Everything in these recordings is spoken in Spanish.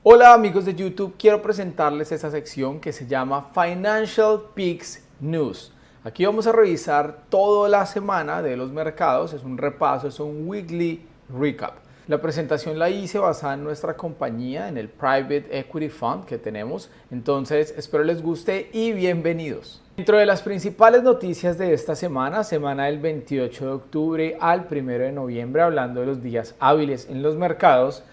Hola amigos de YouTube, quiero presentarles esta sección que se llama Financial Picks News. Aquí vamos a revisar toda la semana de los mercados, es un repaso, es un weekly recap. La presentación la hice basada en nuestra compañía, en el Private Equity Fund que tenemos, entonces espero les guste y bienvenidos. Dentro de las principales noticias de esta semana del 28 de octubre al 1 de noviembre, hablando de los días hábiles en los mercados,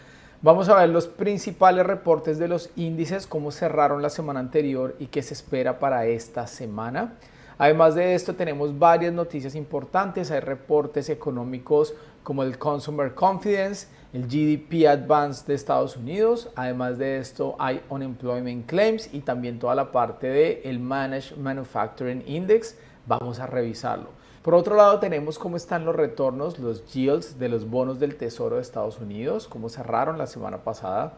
vamos a ver los principales reportes de los índices, cómo cerraron la semana anterior y qué se espera para esta semana. Además de esto, tenemos varias noticias importantes. Hay reportes económicos como el Consumer Confidence, el GDP Advance de Estados Unidos. Además de esto, hay Unemployment Claims y también toda la parte del Managed Manufacturing Index. Vamos a revisarlo. Por otro lado, tenemos cómo están los retornos, los yields de los bonos del Tesoro de Estados Unidos, cómo cerraron la semana pasada.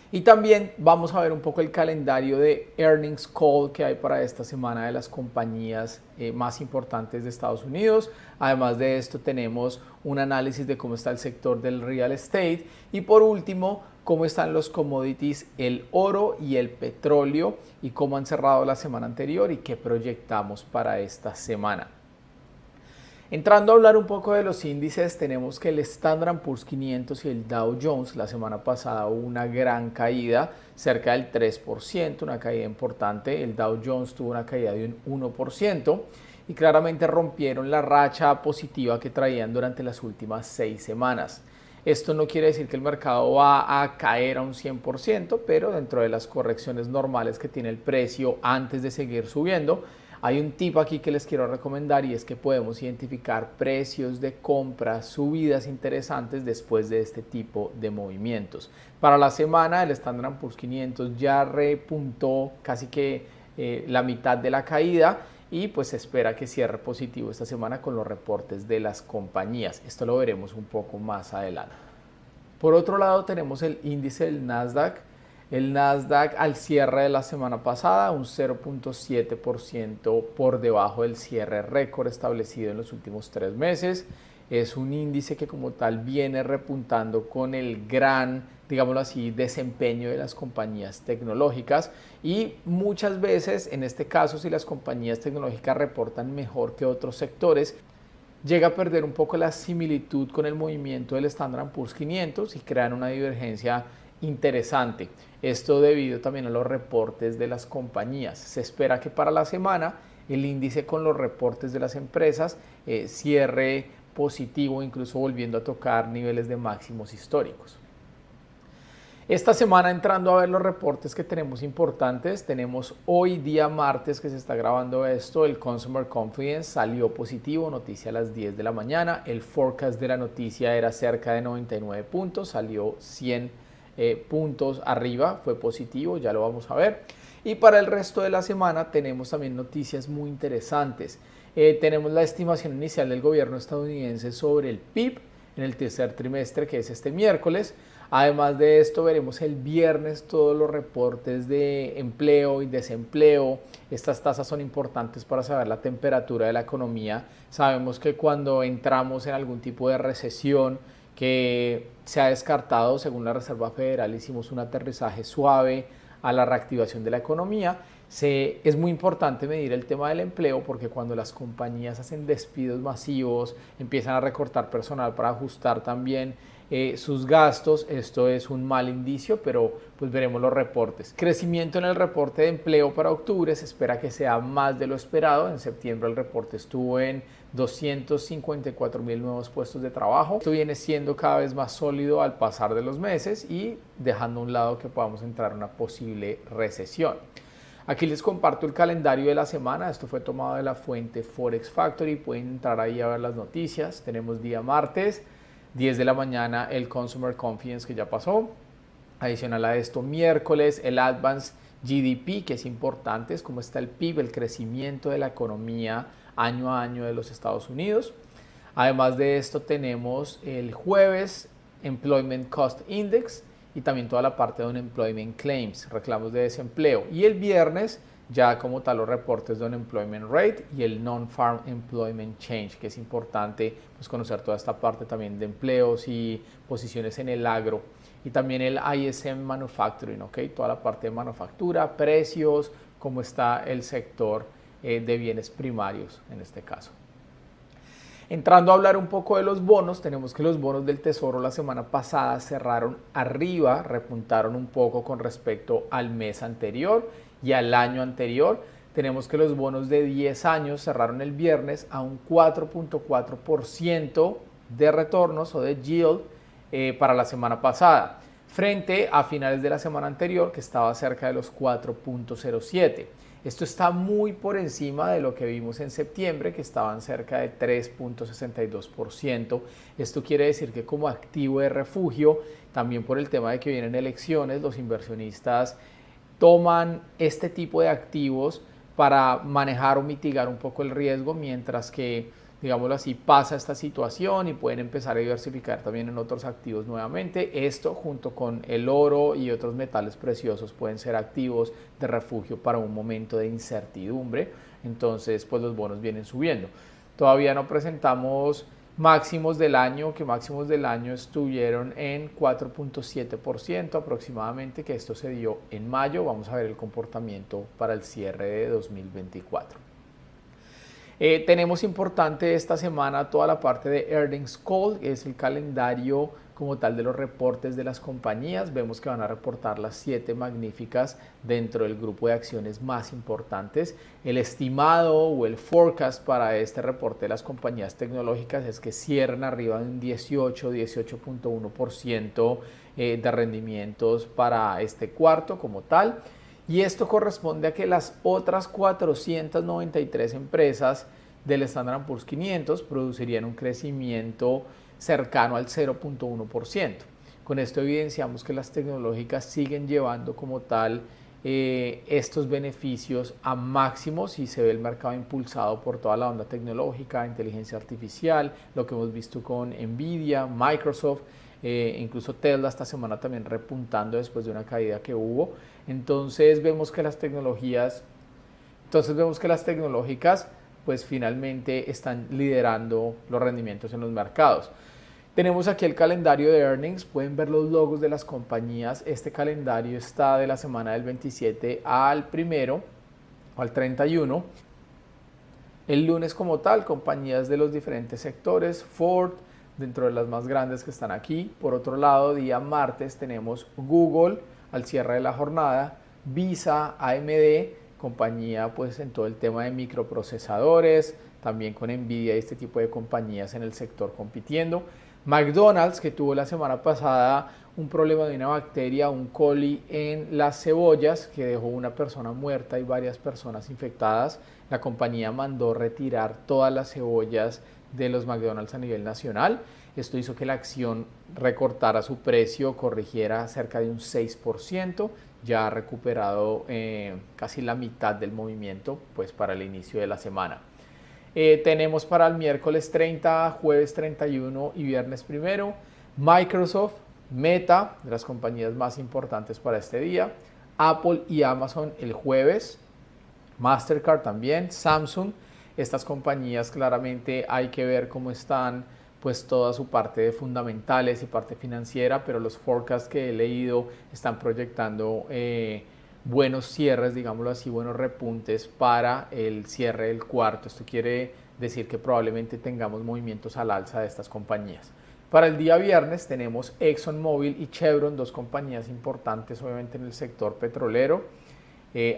Y también vamos a ver un poco el calendario de earnings call que hay para esta semana de las compañías más importantes de Estados Unidos. Además de esto, tenemos un análisis de cómo está el sector del real estate. Y por último, cómo están los commodities, el oro y el petróleo, y cómo han cerrado la semana anterior y qué proyectamos para esta semana. Entrando a hablar un poco de los índices, tenemos que el Standard & Poor's 500 y el Dow Jones la semana pasada hubo una gran caída, cerca del 3%, una caída importante. El Dow Jones tuvo una caída de un 1% y claramente rompieron la racha positiva que traían durante las últimas 6 semanas. Esto no quiere decir que el mercado va a caer a un 100%, pero dentro de las correcciones normales que tiene el precio antes de seguir subiendo, hay un tip aquí que les quiero recomendar y es que podemos identificar precios de compra, subidas interesantes después de este tipo de movimientos. Para la semana el Standard & Poor's 500 ya repuntó casi que la mitad de la caída y pues se espera que cierre positivo esta semana con los reportes de las compañías. Esto lo veremos un poco más adelante. Por otro lado tenemos el índice del Nasdaq. El Nasdaq al cierre de la semana pasada, un 0.7% por debajo del cierre récord establecido en los últimos 3 meses. Es un índice que como tal viene repuntando con el gran, digámoslo así, desempeño de las compañías tecnológicas y muchas veces, en este caso, si las compañías tecnológicas reportan mejor que otros sectores, llega a perder un poco la similitud con el movimiento del Standard & Poor's 500 y crean una divergencia interesante. Esto debido también a los reportes de las compañías. Se espera que para la semana el índice con los reportes de las empresas cierre positivo, incluso volviendo a tocar niveles de máximos históricos. Esta semana, entrando a ver los reportes que tenemos importantes, tenemos hoy día martes que se está grabando esto, el Consumer Confidence salió positivo, noticia a las 10 de la mañana, el forecast de la noticia era cerca de 99 puntos, salió 100 puntos arriba, fue positivo, ya lo vamos a ver. Y para el resto de la semana tenemos también noticias muy interesantes. Tenemos la estimación inicial del gobierno estadounidense sobre el PIB en el tercer trimestre, que es este miércoles. Además de esto, veremos el viernes todos los reportes de empleo y desempleo. Estas tasas son importantes para saber la temperatura de la economía. Sabemos que cuando entramos en algún tipo de recesión que se ha descartado, según la Reserva Federal, hicimos un aterrizaje suave a la reactivación de la economía. Es muy importante medir el tema del empleo porque cuando las compañías hacen despidos masivos, empiezan a recortar personal para ajustar también sus gastos, esto es un mal indicio, pero pues veremos los reportes. Crecimiento en el reporte de empleo para octubre, se espera que sea más de lo esperado. En septiembre el reporte estuvo en 254,000 nuevos puestos de trabajo. Esto viene siendo cada vez más sólido al pasar de los meses y dejando a un lado que podamos entrar en una posible recesión. Aquí les comparto el calendario de la semana, esto fue tomado de la fuente Forex Factory, pueden entrar ahí a ver las noticias. Tenemos día martes, 10 de la mañana el Consumer Confidence que ya pasó. Adicional a esto, miércoles el Advance GDP, que es importante, es cómo está el PIB, el crecimiento de la economía año a año de los Estados Unidos. Además de esto tenemos el jueves Employment Cost Index y también toda la parte de Unemployment Claims, reclamos de desempleo. Y el viernes ya como tal los reportes de Unemployment Rate y el Non-Farm Employment Change, que es importante pues, conocer toda esta parte también de empleos y posiciones en el agro y también el ISM Manufacturing, ¿ok? Toda la parte de manufactura, precios, cómo está el sector de bienes primarios en este caso. Entrando a hablar un poco de los bonos, tenemos que los bonos del Tesoro la semana pasada cerraron arriba, repuntaron un poco con respecto al mes anterior y al año anterior. Tenemos que los bonos de 10 años cerraron el viernes a un 4.4% de retornos o de yield para la semana pasada, frente a finales de la semana anterior que estaba cerca de los 4.07%. Esto está muy por encima de lo que vimos en septiembre, que estaban cerca de 3.62%. Esto quiere decir que como activo de refugio, también por el tema de que vienen elecciones, los inversionistas toman este tipo de activos para manejar o mitigar un poco el riesgo, mientras que, digámoslo así, pasa esta situación y pueden empezar a diversificar también en otros activos nuevamente. Esto junto con el oro y otros metales preciosos pueden ser activos de refugio para un momento de incertidumbre. Entonces, pues los bonos vienen subiendo. Todavía no presentamos máximos del año, que máximos del año estuvieron en 4.7% aproximadamente, que esto se dio en mayo. Vamos a ver el comportamiento para el cierre de 2024. Tenemos importante esta semana toda la parte de Earnings Call, es el calendario como tal de los reportes de las compañías. Vemos que van a reportar las 7 magníficas dentro del grupo de acciones más importantes. El estimado o el forecast para este reporte de las compañías tecnológicas es que cierren arriba de un 18.1% de rendimientos para este cuarto como tal. Y esto corresponde a que las otras 493 empresas del Standard & Poor's 500 producirían un crecimiento cercano al 0.1%. Con esto evidenciamos que las tecnológicas siguen llevando como tal estos beneficios a máximos y se ve el mercado impulsado por toda la onda tecnológica, inteligencia artificial, lo que hemos visto con Nvidia, Microsoft, incluso Tesla esta semana también repuntando después de una caída que hubo. Entonces vemos que las tecnológicas pues finalmente están liderando los rendimientos en los mercados. Tenemos aquí el calendario de earnings, pueden ver los logos de las compañías. Este calendario está de la semana del 27 al 1 o al 31. El lunes como tal, compañías de los diferentes sectores, Ford, dentro de las más grandes que están aquí. Por otro lado, día martes tenemos Google al cierre de la jornada, Visa, AMD, compañía pues en todo el tema de microprocesadores, también con Nvidia y este tipo de compañías en el sector compitiendo. McDonald's, que tuvo la semana pasada un problema de una bacteria, un coli en las cebollas que dejó una persona muerta y varias personas infectadas. La compañía mandó retirar todas las cebollas de los McDonald's a nivel nacional. Esto hizo que la acción recortara su precio, corrigiera cerca de un 6%, ya ha recuperado casi la mitad del movimiento pues, para el inicio de la semana. Tenemos para el miércoles 30, jueves 31 y viernes 1, Microsoft, Meta, de las compañías más importantes para este día, Apple y Amazon el jueves, Mastercard también, Samsung. Estas compañías claramente hay que ver cómo están pues toda su parte de fundamentales y parte financiera, pero los forecasts que he leído están proyectando buenos cierres, digámoslo así, buenos repuntes para el cierre del cuarto. Esto quiere decir que probablemente tengamos movimientos al alza de estas compañías. Para el día viernes tenemos ExxonMobil y Chevron, dos compañías importantes obviamente en el sector petrolero.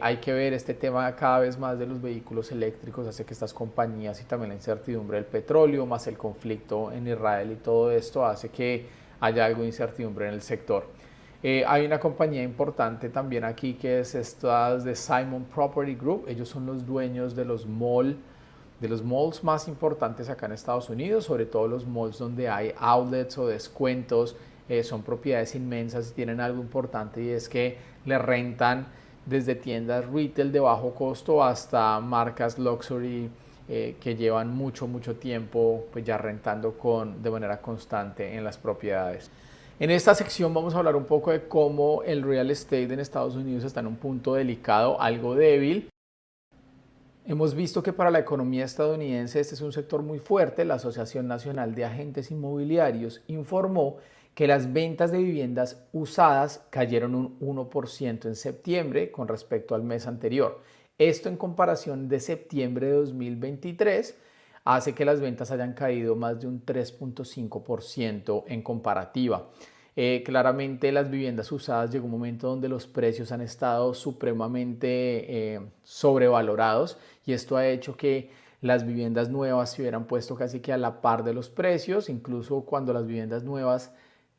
Hay que ver este tema cada vez más de los vehículos eléctricos, hace que estas compañías y también la incertidumbre del petróleo, más el conflicto en Israel y todo esto hace que haya algo de incertidumbre en el sector. Hay una compañía importante también aquí que es esta de Simon Property Group. Ellos son los dueños de los malls más importantes acá en Estados Unidos, sobre todo los malls donde hay outlets o descuentos. Son propiedades inmensas y tienen algo importante, y es que le rentan desde tiendas retail de bajo costo hasta marcas luxury que llevan mucho tiempo pues ya rentando de manera constante en las propiedades. En esta sección vamos a hablar un poco de cómo el real estate en Estados Unidos está en un punto delicado, algo débil. Hemos visto que para la economía estadounidense este es un sector muy fuerte. La Asociación Nacional de Agentes Inmobiliarios informó que las ventas de viviendas usadas cayeron un 1% en septiembre con respecto al mes anterior. Esto en comparación de septiembre de 2023 hace que las ventas hayan caído más de un 3.5% en comparativa. Claramente las viviendas usadas llegó un momento donde los precios han estado supremamente sobrevalorados y esto ha hecho que las viviendas nuevas se hubieran puesto casi que a la par de los precios, incluso cuando las viviendas nuevas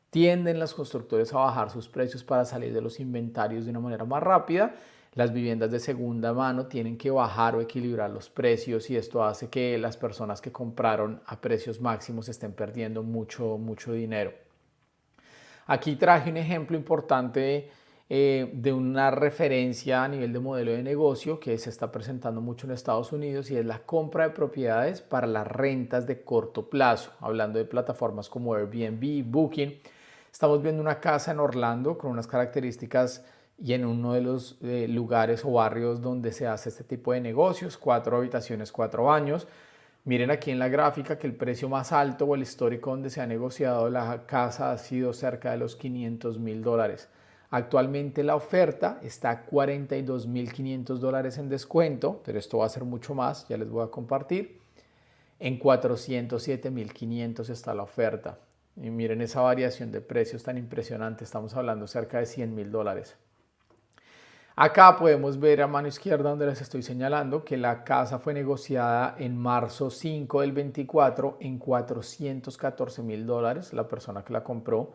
tienden los constructores a bajar sus precios para salir de los inventarios de una manera más rápida. Las viviendas de segunda mano tienen que bajar o equilibrar los precios y esto hace que las personas que compraron a precios máximos estén perdiendo mucho dinero. Aquí traje un ejemplo importante de una referencia a nivel de modelo de negocio que se está presentando mucho en Estados Unidos y es la compra de propiedades para las rentas de corto plazo, hablando de plataformas como Airbnb, Booking. Estamos viendo una casa en Orlando con unas características y en uno de los lugares o barrios donde se hace este tipo de negocios, 4 habitaciones, 4 baños. Miren aquí en la gráfica que el precio más alto o el histórico donde se ha negociado la casa ha sido cerca de los $500,000. Actualmente la oferta está a $42,500 en descuento, pero esto va a ser mucho más, ya les voy a compartir. En $407,500 está la oferta. Y miren esa variación de precios tan impresionante, estamos hablando cerca de $100,000. Acá podemos ver a mano izquierda donde les estoy señalando que la casa fue negociada en marzo 5 del 24 en $414,000, la persona que la compró,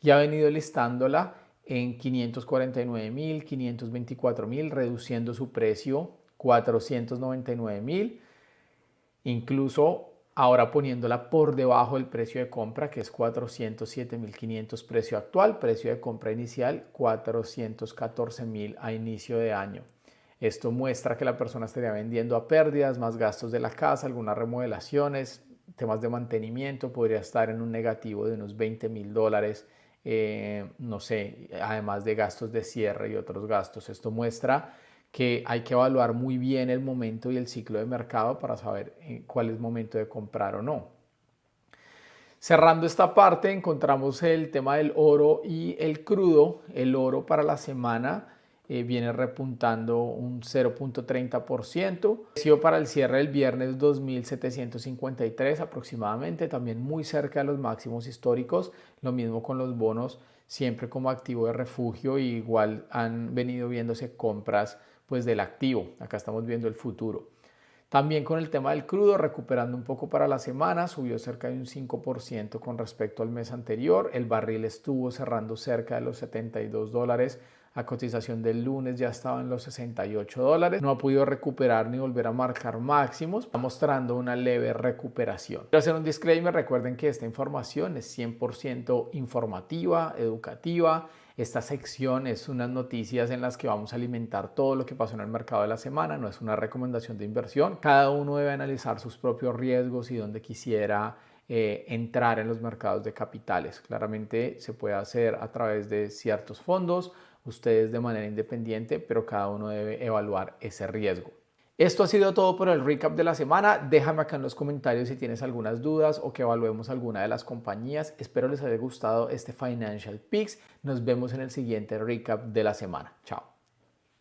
y ha venido listándola en $549,000, $524,000, reduciendo su precio $499,000, incluso ahora poniéndola por debajo del precio de compra, que es $407,500 precio actual, precio de compra inicial $414,000 a inicio de año. Esto muestra que la persona estaría vendiendo a pérdidas, más gastos de la casa, algunas remodelaciones, temas de mantenimiento, podría estar en un negativo de unos $20,000, no sé, además de gastos de cierre y otros gastos. Esto muestra que hay que evaluar muy bien el momento y el ciclo de mercado para saber cuál es el momento de comprar o no. Cerrando esta parte encontramos el tema del oro y el crudo. El oro para la semana viene repuntando un 0.30%. El precio para el cierre del viernes 2.753 aproximadamente, también muy cerca de los máximos históricos. Lo mismo con los bonos, siempre como activo de refugio, y igual han venido viéndose compras pues del activo. Acá estamos viendo el futuro. También con el tema del crudo, recuperando un poco para la semana, subió cerca de un 5% con respecto al mes anterior. El barril estuvo cerrando cerca de los $72. A cotización del lunes ya estaba en los $68. No ha podido recuperar ni volver a marcar máximos, está mostrando una leve recuperación. Quiero hacer un disclaimer, recuerden que esta información es 100% informativa, educativa. Esta sección es unas noticias en las que vamos a alimentar todo lo que pasó en el mercado de la semana, no es una recomendación de inversión. Cada uno debe analizar sus propios riesgos y dónde quisiera entrar en los mercados de capitales. Claramente se puede hacer a través de ciertos fondos, ustedes de manera independiente, pero cada uno debe evaluar ese riesgo. Esto ha sido todo por el recap de la semana. Déjame acá en los comentarios si tienes algunas dudas o que evaluemos alguna de las compañías. Espero les haya gustado este Financial Picks. Nos vemos en el siguiente recap de la semana. Chao.